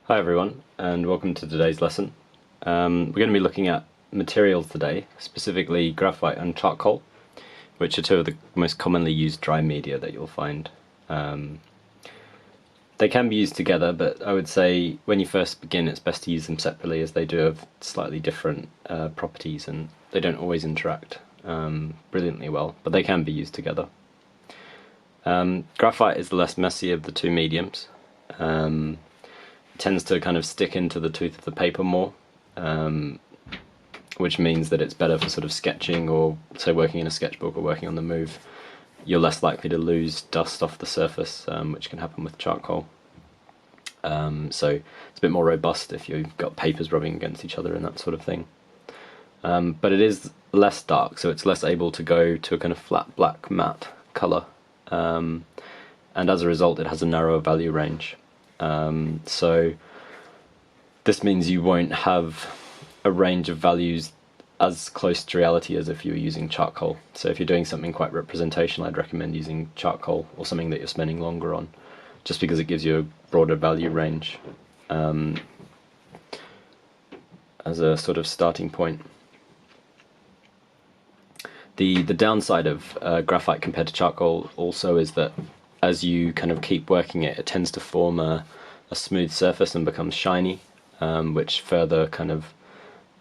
Hi everyone, and welcome to today's lesson. We're going to be looking at materials today, specifically graphite and charcoal, which are two of the most commonly used dry media that you'll find. They can be used together, but I would say when you first begin it's best to use them separately, as they do have slightly different properties and they don't always interact brilliantly well, but they can be used together. Graphite is the less messy of the two mediums. Tends to kind of stick into the tooth of the paper more, which means that it's better for sort of sketching or say working in a sketchbook or working on the move. You're less likely to lose dust off the surface, which can happen with charcoal. So it's a bit more robust if you've got papers rubbing against each other and that sort of thing. But it is less dark, so it's less able to go to a kind of flat black matte colour, and as a result it has a narrower value range. So this means you won't have a range of values as close to reality as if you were using charcoal. So if you're doing something quite representational, I'd recommend using charcoal or something that you're spending longer on, just because it gives you a broader value range as a sort of starting point. The downside of graphite compared to charcoal also is that as you kind of keep working it, it tends to form a smooth surface and becomes shiny, which further kind of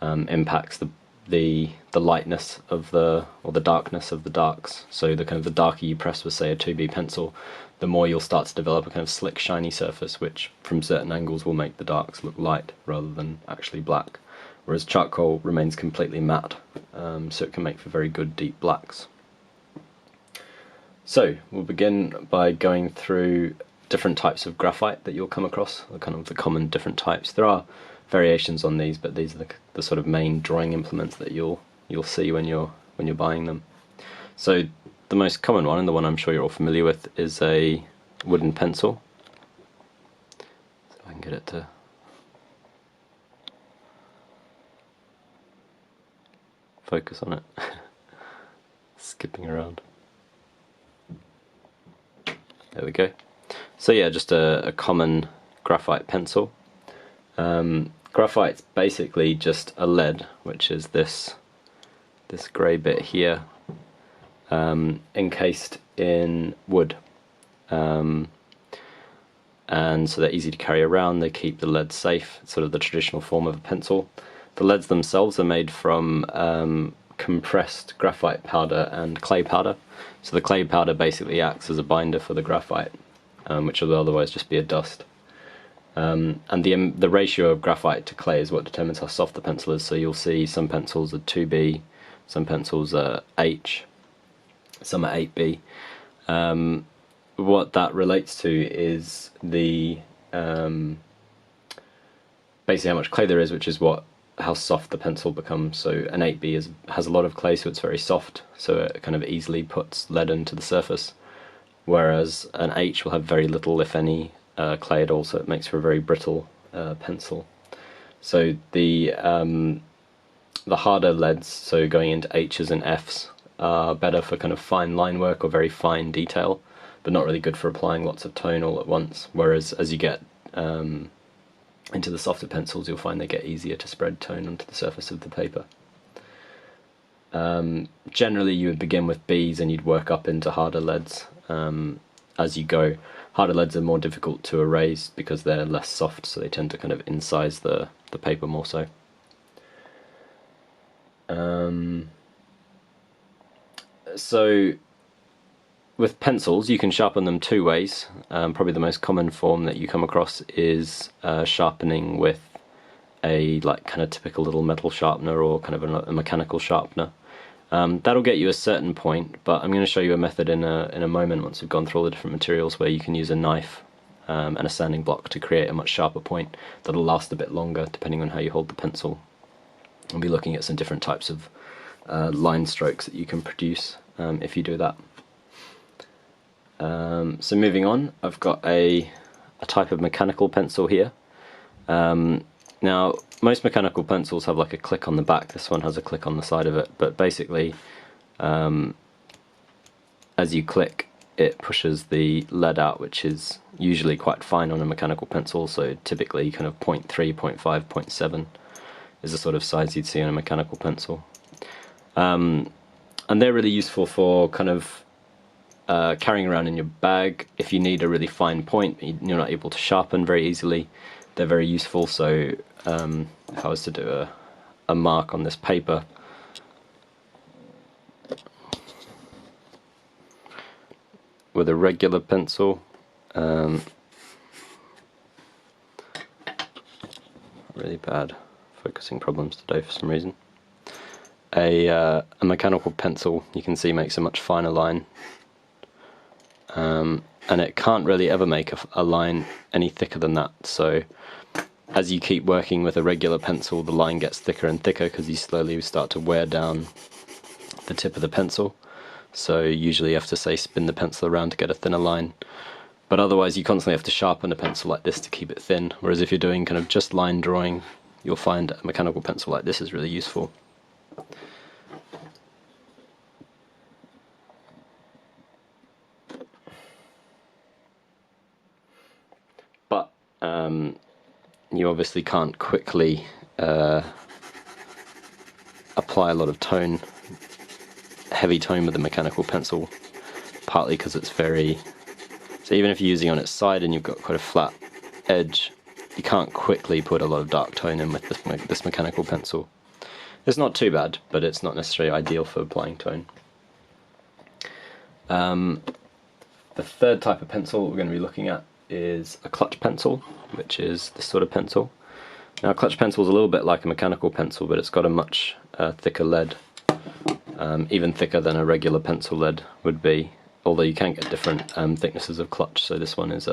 impacts the lightness of or the darkness of the darks. So the kind of the darker you press with, say, a 2B pencil, the more you'll start to develop a kind of slick, shiny surface, which from certain angles will make the darks look light rather than actually black. Whereas charcoal remains completely matte, so it can make for very good deep blacks. So we'll begin by going through different types of graphite that you'll come across, kind of the common different types. There are variations on these, but these are the sort of main drawing implements that you'll see when you're buying them. So the most common one, and the one I'm sure you're all familiar with, is a wooden pencil. So I can get it to focus on it. Skipping around. There we go. So yeah, just a common graphite pencil. Graphite's basically just a lead, which is this grey bit here, encased in wood. And so they're easy to carry around, they keep the lead safe. It's sort of the traditional form of a pencil. The leads themselves are made from compressed graphite powder and clay powder. So the clay powder basically acts as a binder for the graphite, which will otherwise just be a dust. And the ratio of graphite to clay is what determines how soft the pencil is. So you'll see some pencils are 2B, some pencils are H, some are 8B. What that relates to is the basically how much clay there is, which is how soft the pencil becomes. So an 8B has a lot of clay, so it's very soft, so it kind of easily puts lead into the surface, whereas an H will have very little, if any, clay at all, so it makes for a very brittle pencil. So the harder leads, so going into H's and F's, are better for kind of fine line work or very fine detail, but not really good for applying lots of tone all at once, whereas as you get into the softer pencils, you'll find they get easier to spread tone onto the surface of the paper. Generally you would begin with B's and you'd work up into harder leads as you go. Harder leads are more difficult to erase because they're less soft, so they tend to kind of incise the paper more so. So with pencils, you can sharpen them two ways. Probably the most common form that you come across is sharpening with a kind of typical little metal sharpener or kind of a mechanical sharpener. That'll get you a certain point, but I'm going to show you a method in a moment once we've gone through all the different materials where you can use a knife and a sanding block to create a much sharper point that'll last a bit longer depending on how you hold the pencil. We'll be looking at some different types of line strokes that you can produce if you do that. So moving on, I've got a type of mechanical pencil here. Now most mechanical pencils have like a click on the back. This one has a click on the side of it, but basically as you click it pushes the lead out, which is usually quite fine on a mechanical pencil, so typically kind of 0.3, 0.5, 0.7 is the sort of size you'd see on a mechanical pencil. And they're really useful for kind of carrying around in your bag. If you need a really fine point, you're not able to sharpen very easily, they're very useful. So if I was to do a mark on this paper, with a regular pencil, really bad focusing problems today for some reason. A mechanical pencil, you can see, makes a much finer line, and it can't really ever make a line any thicker than that. So as you keep working with a regular pencil, the line gets thicker and thicker because you slowly start to wear down the tip of the pencil. So usually you have to, say, spin the pencil around to get a thinner line, but otherwise you constantly have to sharpen a pencil like this to keep it thin. Whereas if you're doing kind of just line drawing, you'll find a mechanical pencil like this is really useful. But you obviously can't quickly apply a lot of tone, heavy tone with a mechanical pencil, partly because it's very, so even if you're using on its side and you've got quite a flat edge, you can't quickly put a lot of dark tone in with this mechanical pencil. It's not too bad, but it's not necessarily ideal for applying tone. The third type of pencil we're going to be looking at is a clutch pencil, which is this sort of pencil. Now a clutch pencil is a little bit like a mechanical pencil, but it's got a much thicker lead, even thicker than a regular pencil lead would be, although you can get different thicknesses of clutch. So this one is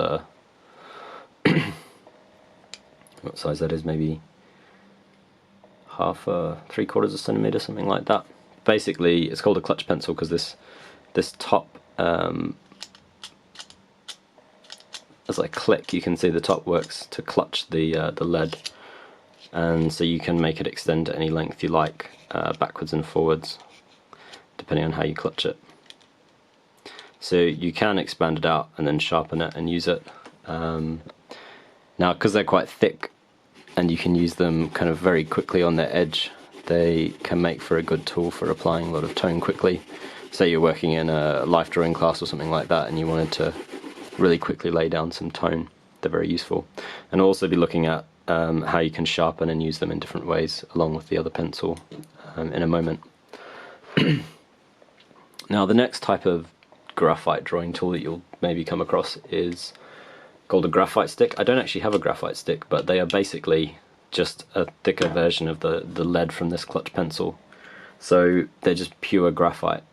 what size that is, maybe half, 3/4 of a centimeter, something like that. Basically it's called a clutch pencil because this top, as I click, you can see the top works to clutch the lead, and so you can make it extend to any length you like, backwards and forwards, depending on how you clutch it. So you can expand it out and then sharpen it and use it. Now, because they're quite thick and you can use them kind of very quickly on their edge, they can make for a good tool for applying a lot of tone quickly. Say you're working in a life drawing class or something like that and you wanted to really quickly lay down some tone, they're very useful. And I'll also be looking at how you can sharpen and use them in different ways along with the other pencil in a moment. Now the next type of graphite drawing tool that you'll maybe come across is called a graphite stick. I don't actually have a graphite stick, but they are basically just a thicker version of the lead from this clutch pencil. So they're just pure graphite.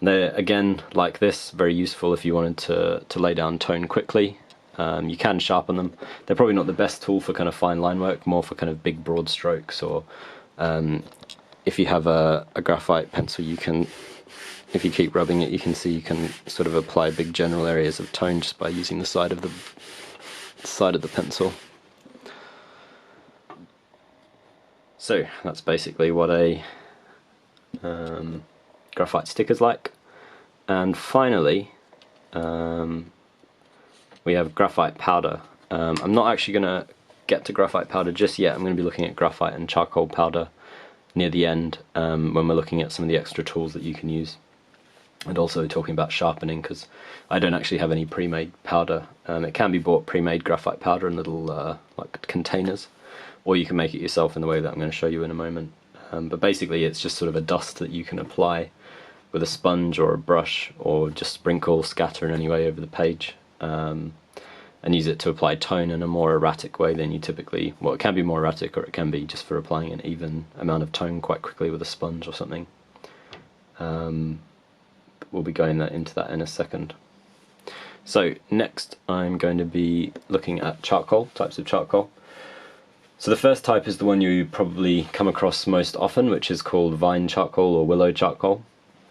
They're, again, like this, very useful if you wanted to lay down tone quickly. You can sharpen them. They're probably not the best tool for kind of fine line work, more for kind of big broad strokes, or if you have a graphite pencil, you can, if you keep rubbing it, you can see you can sort of apply big general areas of tone just by using the side of the pencil. So that's basically what a graphite stick is like. And finally, we have graphite powder. I'm not actually going to get to graphite powder just yet. I'm going to be looking at graphite and charcoal powder near the end, when we're looking at some of the extra tools that you can use, and also talking about sharpening, because I don't actually have any pre-made powder. It can be bought pre-made graphite powder in little like containers, or you can make it yourself in the way that I'm going to show you in a moment. But basically it's just sort of a dust that you can apply with a sponge or a brush, or just sprinkle, scatter in any way over the page, and use it to apply tone in a more erratic way than you typically, well, it can be more erratic, or it can be just for applying an even amount of tone quite quickly with a sponge or something. We'll be going into that in a second. So next I'm going to be looking at charcoal, types of charcoal. So the first type is the one you probably come across most often, which is called vine charcoal or willow charcoal,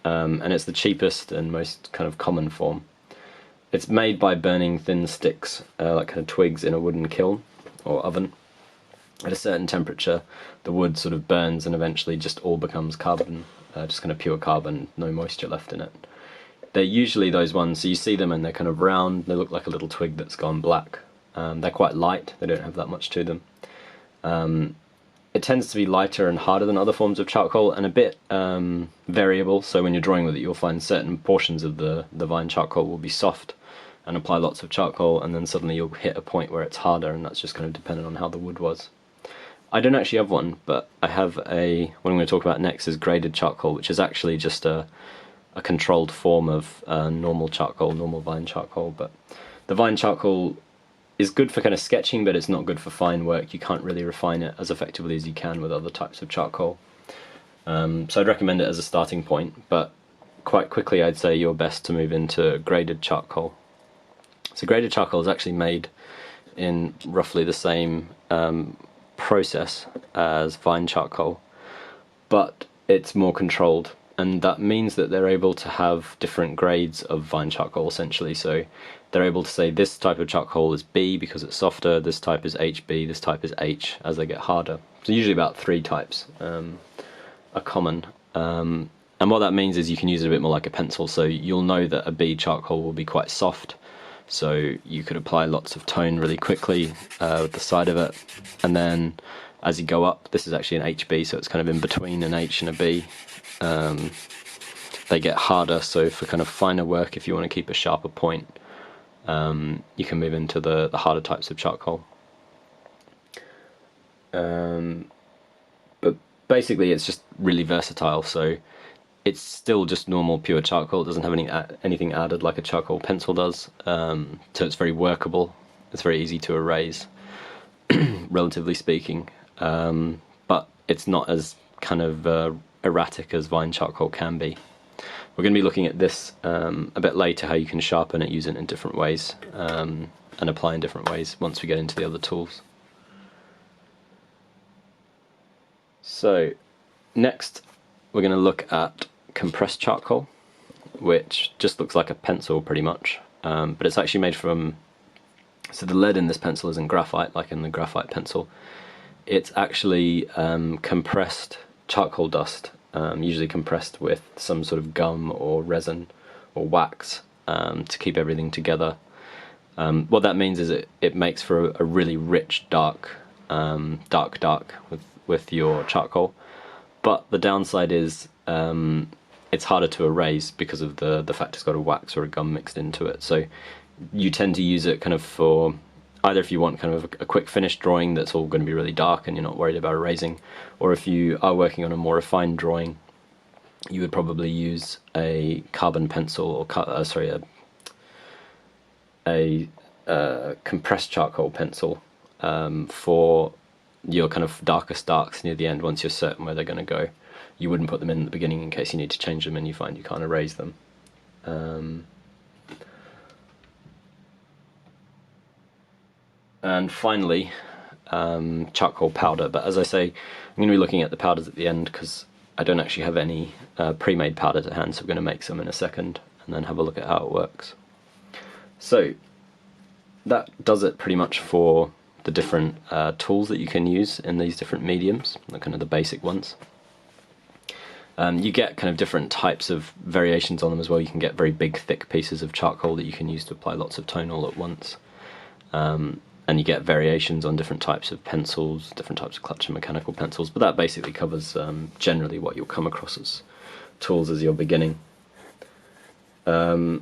and it's the cheapest and most kind of common form. It's made by burning thin sticks, like kind of twigs, in a wooden kiln or oven. At a certain temperature, the wood sort of burns and eventually just all becomes carbon, just kind of pure carbon, no moisture left in it. they're usually those ones, so you see them and they're kind of round, they look like a little twig that's gone black. They're quite light, they don't have that much to them. It tends to be lighter and harder than other forms of charcoal, and a bit variable, so when you're drawing with it you'll find certain portions of the vine charcoal will be soft and apply lots of charcoal, and then suddenly you'll hit a point where it's harder, and that's just kind of dependent on how the wood was. I don't actually have one, but I have what I'm going to talk about next is graded charcoal, which is actually just a controlled form of normal charcoal, normal vine charcoal. But the vine charcoal is good for kind of sketching, but it's not good for fine work. You can't really refine it as effectively as you can with other types of charcoal. So I'd recommend it as a starting point, but quite quickly I'd say you're best to move into graded charcoal. So graded charcoal is actually made in roughly the same process as vine charcoal, but it's more controlled, and that means that they're able to have different grades of vine charcoal essentially. So they're able to say this type of charcoal is B because it's softer, this type is HB, this type is H as they get harder. So usually about 3 types are common, and what that means is you can use it a bit more like a pencil, so you'll know that a B charcoal will be quite soft, so you could apply lots of tone really quickly with the side of it, and then as you go up, this is actually an HB, so it's kind of in between an H and a B. They get harder, so for kind of finer work, if you want to keep a sharper point, you can move into the harder types of charcoal. But basically it's just really versatile, so it's still just normal pure charcoal. It doesn't have anything added like a charcoal pencil does, so it's very workable, it's very easy to erase, relatively speaking, but it's not as kind of erratic as vine charcoal can be. We're going to be looking at this a bit later, how you can sharpen it, use it in different ways, and apply in different ways once we get into the other tools. So next we're going to look at compressed charcoal, which just looks like a pencil pretty much, but it's actually made from, so the lead in this pencil isn't graphite like in the graphite pencil. It's actually compressed charcoal dust, usually compressed with some sort of gum or resin or wax to keep everything together. What that means is it makes for a really rich dark with your charcoal, but the downside is it's harder to erase because of the fact it's got a wax or a gum mixed into it. So you tend to use it kind of for either if you want kind of a quick finished drawing that's all going to be really dark and you're not worried about erasing, or if you are working on a more refined drawing, you would probably use a carbon pencil or a compressed charcoal pencil for your kind of darkest darks near the end. Once you're certain where they're going to go, you wouldn't put them in at the beginning in case you need to change them and you find you can't erase them. And finally, charcoal powder. But as I say, I'm going to be looking at the powders at the end because I don't actually have any pre-made powders at hand, so we're going to make some in a second and then have a look at how it works. So that does it pretty much for the different tools that you can use in these different mediums, the kind of the basic ones. You get kind of different types of variations on them as well. You can get very big thick pieces of charcoal that you can use to apply lots of tone all at once. And you get variations on different types of pencils, different types of clutch and mechanical pencils, but that basically covers generally what you'll come across as tools as you're beginning. So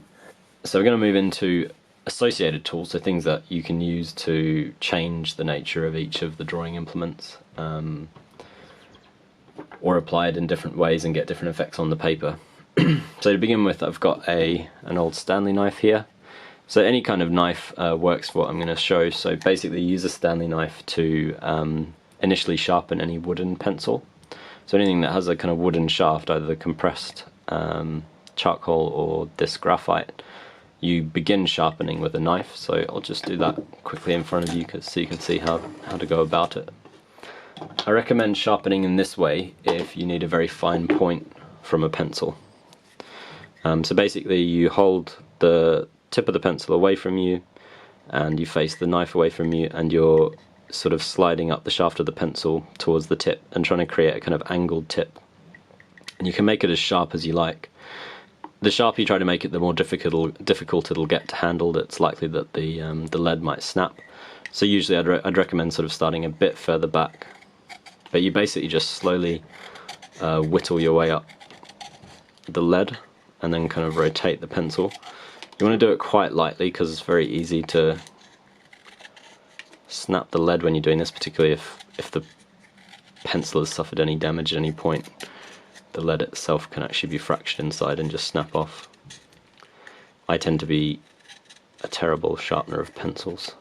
we're going to move into associated tools, so things that you can use to change the nature of each of the drawing implements, or apply it in different ways and get different effects on the paper. So to begin with, I've got an old Stanley knife here. So any kind of knife works for what I'm going to show. So basically use a Stanley knife to initially sharpen any wooden pencil. So anything that has a kind of wooden shaft, either the compressed charcoal or this graphite, you begin sharpening with a knife. So I'll just do that quickly in front of you so you can see how to go about it. I recommend sharpening in this way if you need a very fine point from a pencil. So basically you hold the tip of the pencil away from you and you face the knife away from you, and you're sort of sliding up the shaft of the pencil towards the tip and trying to create a kind of angled tip. And you can make it as sharp as you like. the sharper you try to make it, the more difficult it'll get to handle. It's likely that the lead might snap. So usually I'd recommend sort of starting a bit further back, but you basically just slowly whittle your way up the lead and then kind of rotate the pencil. You want to do it quite lightly because it's very easy to snap the lead when you're doing this, particularly if the pencil has suffered any damage at any point. The lead itself can actually be fractured inside and just snap off. I tend to be a terrible sharpener of pencils,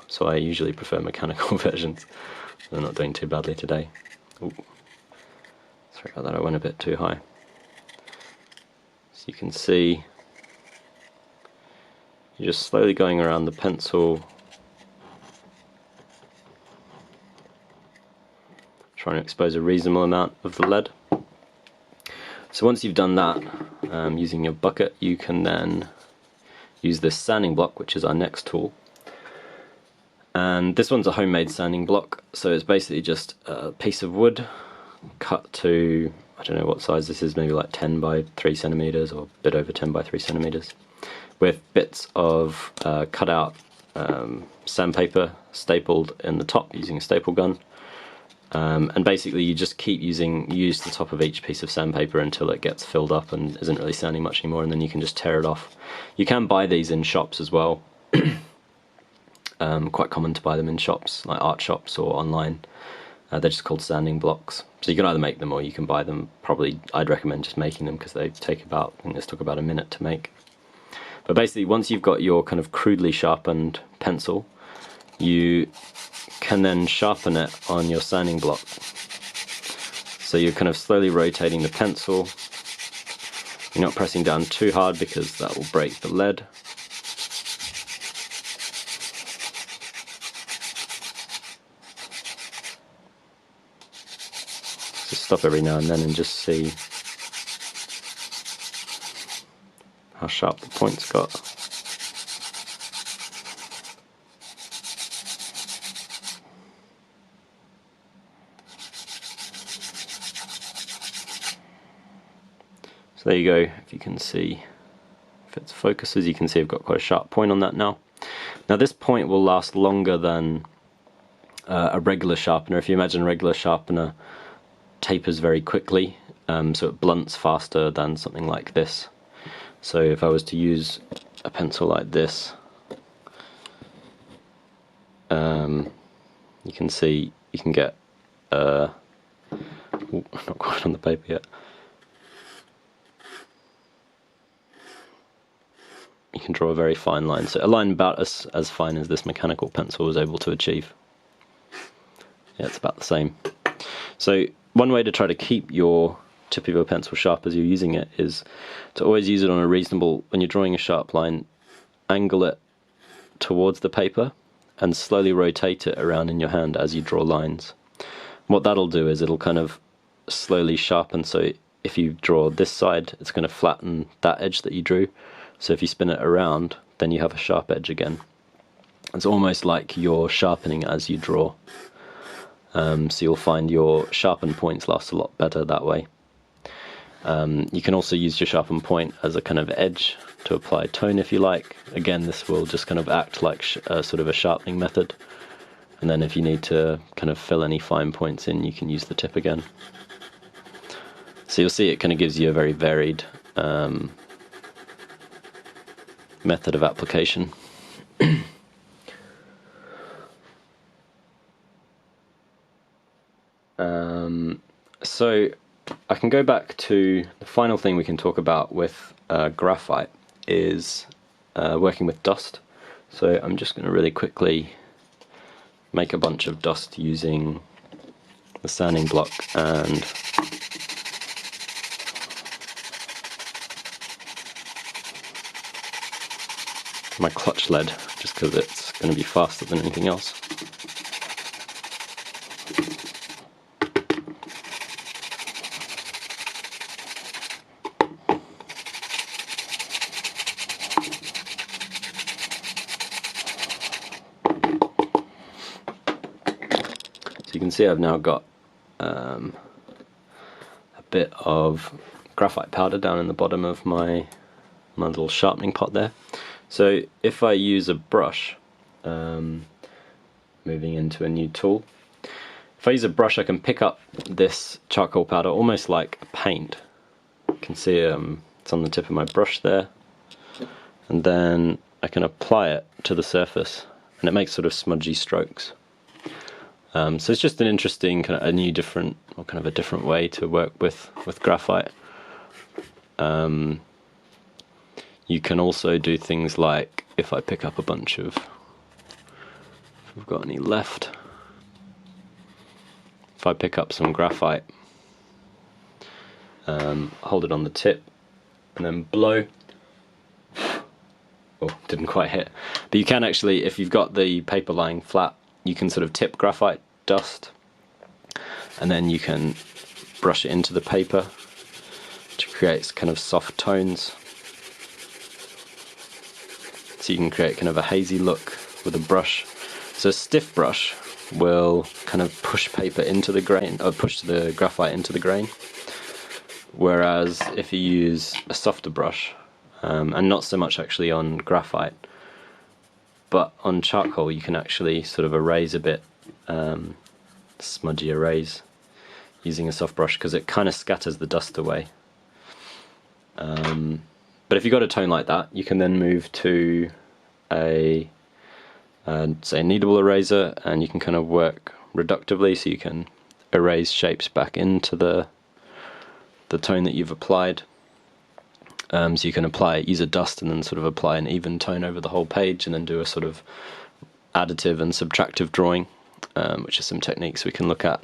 so I usually prefer mechanical versions. I'm not doing too badly today. Ooh. Sorry about that, I went a bit too high. So you can see you're just slowly going around the pencil, trying to expose a reasonable amount of the lead. So once you've done that, using your bucket, you can then use this sanding block, which is our next tool. And this one's a homemade sanding block, so it's basically just a piece of wood cut to, I don't know what size this is, maybe like 10 by 3 centimeters or a bit over 10 by 3 centimeters, with bits of cut out sandpaper stapled in the top using a staple gun. And basically you just keep use the top of each piece of sandpaper until it gets filled up and isn't really sanding much anymore, and then you can just tear it off. You can buy these in shops as well. Quite common to buy them in shops, like art shops or online. They're just called sanding blocks. So you can either make them or you can buy them. Probably I'd recommend just making them because they take about, I think this took about a minute to make. But basically once you've got your kind of crudely sharpened pencil, you can then sharpen it on your sanding block. So you're kind of slowly rotating the pencil. You're not pressing down too hard because that will break the lead. So stop every now and then and just see how sharp the point's got. So there you go, if you can see, if it focuses, you can see I've got quite a sharp point on that now. Now this point will last longer than a regular sharpener. If you imagine a regular sharpener tapers very quickly, so it blunts faster than something like this. So if I was to use a pencil like this, you can see you can get, ooh, not quite on the paper yet. You can draw a very fine line, so a line about as fine as this mechanical pencil was able to achieve. Yeah, it's about the same. So one way to try to keep your tip of your pencil sharp as you're using it is to always use it on a reasonable, when you're drawing a sharp line, angle it towards the paper and slowly rotate it around in your hand as you draw lines. What that'll do is it'll kind of slowly sharpen, so if you draw this side, it's going to flatten that edge that you drew. So if you spin it around, then you have a sharp edge again. It's almost like you're sharpening as you draw. So you'll find your sharpened points last a lot better that way. You can also use your sharpened point as a kind of edge to apply tone if you like. Again, this will just kind of act like sort of a sharpening method. And then if you need to kind of fill any fine points in, you can use the tip again. So you'll see it kind of gives you a very varied method of application. So I can go back to the final thing we can talk about with graphite is working with dust. So I'm just going to really quickly make a bunch of dust using the sanding block and my clutch lead, just because it's going to be faster than anything else. So you can see I've now got a bit of graphite powder down in the bottom of my my little sharpening pot there. So if I use a brush, moving into a new tool, if I use a brush I can pick up this charcoal powder almost like a paint. You can see it's on the tip of my brush there, and then I can apply it to the surface and it makes sort of smudgy strokes. So it's just an interesting kind of a different way to work with graphite. You can also do things like, if I pick up a bunch of, if we've got any left, if I pick up some graphite, hold it on the tip and then blow. Oh, didn't quite hit. But you can actually, if you've got the paper lying flat, you can sort of tip graphite dust and then you can brush it into the paper to create kind of soft tones. So you can create kind of a hazy look with a brush. So a stiff brush will kind of push paper into the grain, or push the graphite into the grain. Whereas if you use a softer brush, and not so much actually on graphite, but on charcoal you can actually sort of erase a bit, smudgy erase, using a soft brush because it kind of scatters the dust away. But if you've got a tone like that, you can then move to say a kneadable eraser, and you can kind of work reductively, so you can erase shapes back into the tone that you've applied. So you can use a dust and then sort of apply an even tone over the whole page, and then do a sort of additive and subtractive drawing, which are some techniques we can look at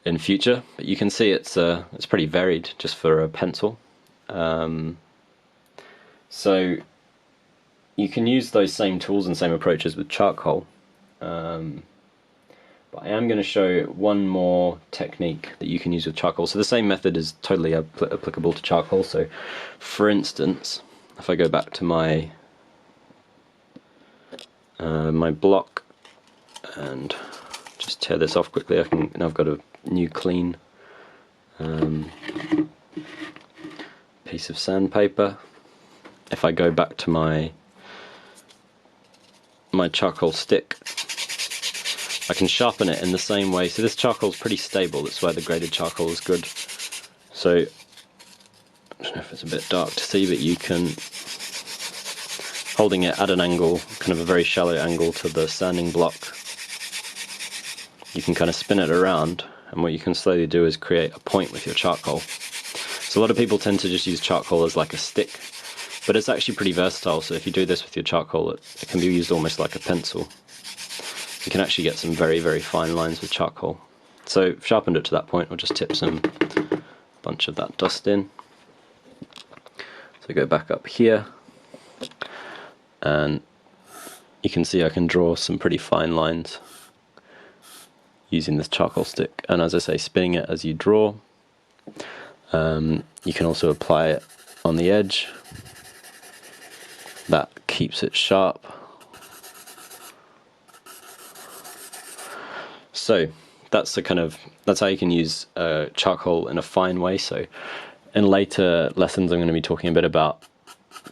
in future. But you can see it's pretty varied just for a pencil. So you can use those same tools and same approaches with charcoal, but I am going to show one more technique that you can use with charcoal. So the same method is totally applicable to charcoal. So for instance, if I go back to my my block and just tear this off quickly, now I've got a new clean piece of sandpaper. If I go back to my charcoal stick, I can sharpen it in the same way. So this charcoal is pretty stable, that's why the graded charcoal is good. So I don't know if it's a bit dark to see, but you can, holding it at an angle, kind of a very shallow angle to the sanding block, you can kind of spin it around, and what you can slowly do is create a point with your charcoal. So a lot of people tend to just use charcoal as like a stick, but it's actually pretty versatile. So if you do this with your charcoal, it can be used almost like a pencil. You can actually get some very, very fine lines with charcoal. So I've sharpened it to that point. I'll just tip a bunch of that dust in. So go back up here, and you can see I can draw some pretty fine lines using this charcoal stick. And as I say, spinning it as you draw. You can also apply it on the edge. That keeps it sharp. So that's how you can use charcoal in a fine way. So in later lessons I'm going to be talking a bit about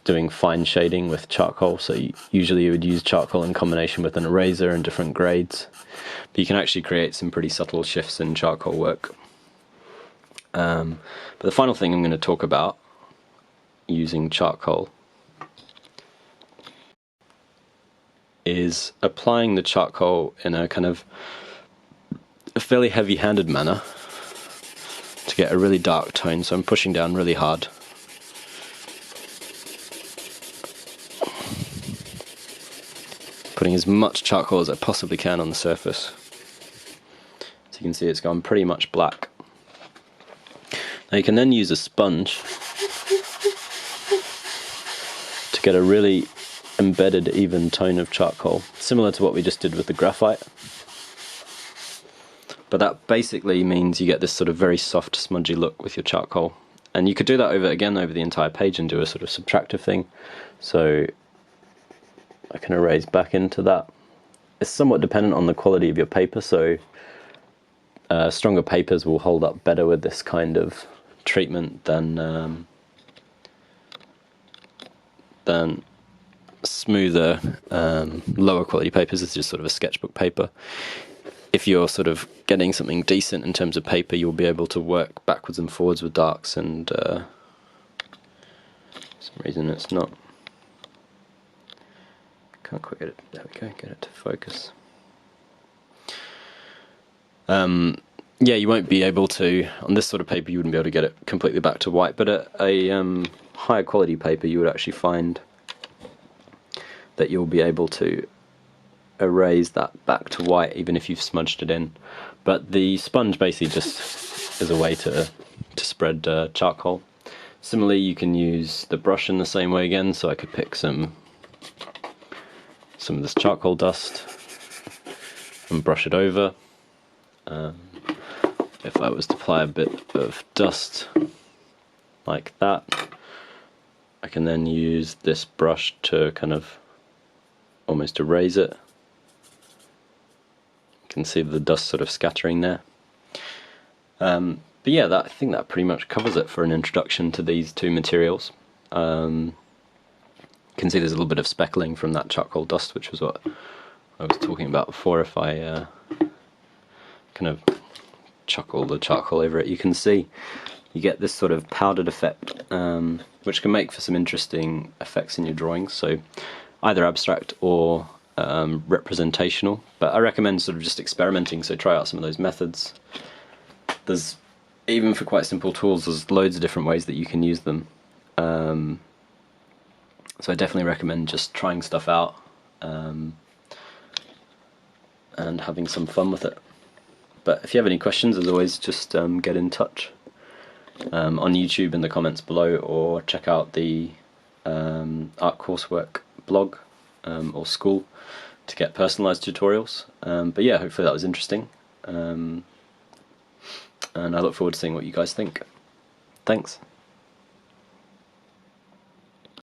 doing fine shading with charcoal. So usually you would use charcoal in combination with an eraser in different grades, but you can actually create some pretty subtle shifts in charcoal work. But the final thing I'm going to talk about using charcoal is applying the charcoal in a kind of a fairly heavy-handed manner to get a really dark tone. So I'm pushing down really hard. Putting as much charcoal as I possibly can on the surface. So you can see it's gone pretty much black. Now you can then use a sponge to get a really embedded, even tone of charcoal, similar to what we just did with the graphite. But that basically means you get this sort of very soft, smudgy look with your charcoal. And you could do that over the entire page and do a sort of subtractive thing. So I can erase back into that. It's somewhat dependent on the quality of your paper, so stronger papers will hold up better with this kind of treatment than than smoother, lower quality papers. This is just sort of a sketchbook paper. If you're sort of getting something decent in terms of paper, you'll be able to work backwards and forwards with darks, and for some reason it's not. Can't quite get it. There we go. Get it to focus. Yeah, you won't be able to, on this sort of paper, you wouldn't be able to get it completely back to white, but at a higher quality paper, you would actually find that you'll be able to erase that back to white even if you've smudged it in. But the sponge basically just is a way to spread charcoal. Similarly, you can use the brush in the same way again, so I could pick some of this charcoal dust and brush it over. If I was to apply a bit of dust like that, I can then use this brush to kind of almost erase it. You can see the dust sort of scattering there. But yeah, I think that pretty much covers it for an introduction to these two materials. You can see there's a little bit of speckling from that charcoal dust, which was what I was talking about before. If I kind of chuck all the charcoal over it, you can see you get this sort of powdered effect, which can make for some interesting effects in your drawings, so either abstract or representational. But I recommend sort of just experimenting, so try out some of those methods. There's, even for quite simple tools, there's loads of different ways that you can use them. So I definitely recommend just trying stuff out and having some fun with it. But if you have any questions, as always, just get in touch on YouTube in the comments below, or check out the art coursework blog or school to get personalised tutorials. But yeah, hopefully that was interesting, and I look forward to seeing what you guys think. Thanks.